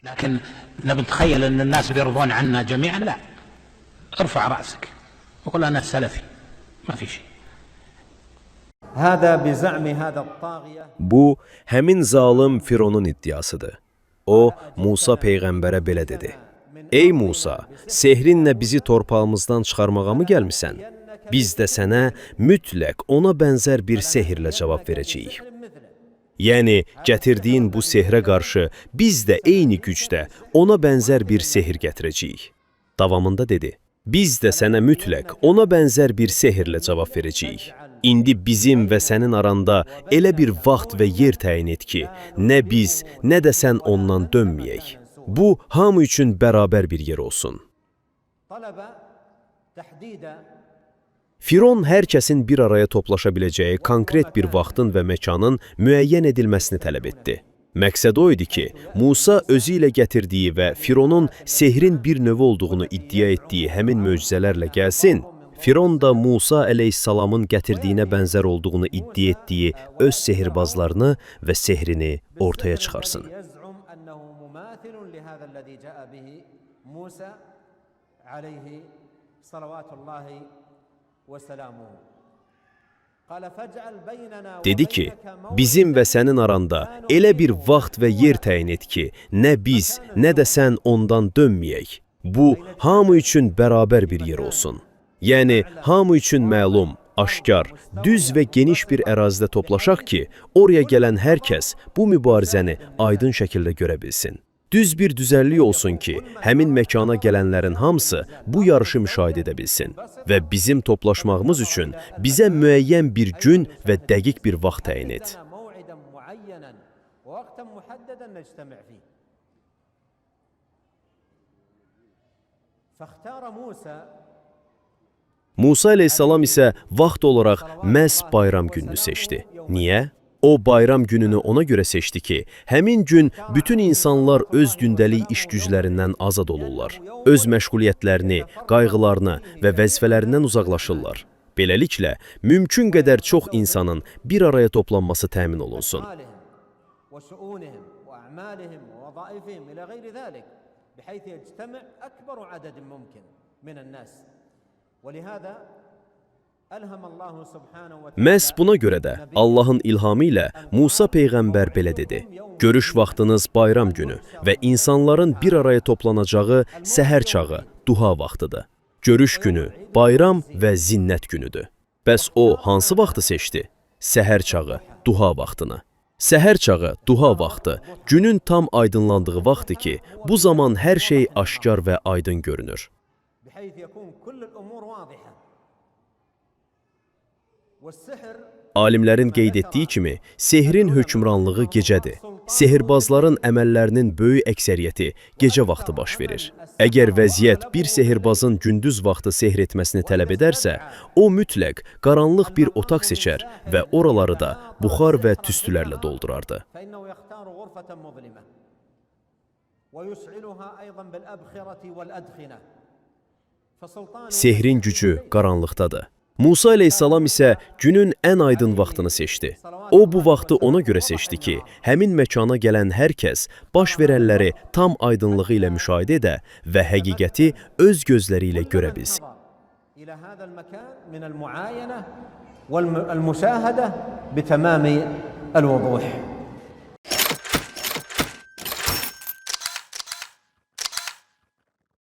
لكن نتخيل أن الناس بيرضون عنا جميعا، لا. ارفع رأسك وقل أنا سلفي، ما في شيء. Bu, həmin zalım Fironun iddiasıdır. O, Musa Peyğəmbərə belə dedi. Ey Musa, sehrinlə bizi torpağımızdan çıxarmağa mı gəlmisən? Biz də sənə mütləq ona bənzər bir sehirlə cavab verəcəyik. Yəni, gətirdiyin bu sehrə qarşı biz də eyni gücdə ona bənzər bir sehir gətirəcəyik. Davamında dedi, biz də sənə mütləq ona bənzər bir sehirlə cavab verəcəyik. İndi bizim və sənin aranda elə bir vaxt və yer təyin et ki, nə biz, nə də sən ondan dönməyək. Bu, hamı üçün bərabər bir yer olsun. Firon hər kəsin bir araya toplaşa biləcəyi konkret bir vaxtın və məkanın müəyyən edilməsini tələb etdi. Məqsəd o idi ki, Musa özü ilə gətirdiyi və Fironun sehrin bir növü olduğunu iddia etdiyi həmin möcüzələrlə gəlsin, Firon da Musa əleyhissalamın gətirdiyinə bənzər olduğunu iddia etdiyi öz sehirbazlarını və sehrini ortaya çıxarsın. Dedi ki, bizim və sənin aranda elə bir vaxt və yer təyin et ki, nə biz, nə də sən ondan dönməyək. Bu, hamı üçün bərabər bir yer olsun. Yəni, hamı üçün məlum, aşkar, düz və geniş bir ərazidə toplaşaq ki, oraya gələn hər kəs bu mübarizəni aydın şəkildə görə bilsin. Düz bir düzənlik olsun ki, həmin məkana gələnlərin hamısı bu yarışı müşahidə edə bilsin və bizim toplaşmağımız üçün bizə müəyyən bir gün və dəqiq bir vaxt təyin et. Musa əleyhissalam isə vaxt olaraq məhz bayram gününü seçdi. Niyə? O bayram gününü ona görə seçdi ki, həmin gün bütün insanlar öz gündəlik iş güclərindən azad olurlar. Öz məşğuliyyətlərini, qayğılarını və vəzifələrindən uzaqlaşırlar. Beləliklə, mümkün qədər çox insanın bir araya toplanması təmin olunsun. Məhz buna görə də Allahın ilhamı ilə Musa Peyğəmbər belə dedi. Görüş vaxtınız bayram günü və insanların bir araya toplanacağı səhər çağı, duha vaxtıdır. Görüş günü, bayram və zinnət günüdür. Bəs o hansı vaxtı seçdi? Səhər çağı, duha vaxtını. Səhər çağı, duha vaxtı, günün tam aydınlandığı vaxtdır ki, bu zaman hər şey aşkar və aydın görünür. Alimlərin qeyd etdiyi kimi, sehrin hökmranlığı gecədir. Sehirbazların əməllərinin böyük əksəriyyəti gecə vaxtı baş verir. Əgər vəziyyət bir sehirbazın gündüz vaxtı sehr etməsini tələb edərsə, o mütləq qaranlıq bir otaq seçər və oraları da buxar və tüstülərlə doldurardı. Sehrin gücü qaranlıqdadır. Musa əleyhissalam isə günün ən aydın vaxtını seçdi. O, bu vaxtı ona görə seçdi ki, həmin məkana gələn hər kəs baş verənləri tam aydınlığı ilə müşahidə edə və həqiqəti öz gözləri ilə görə bilsin.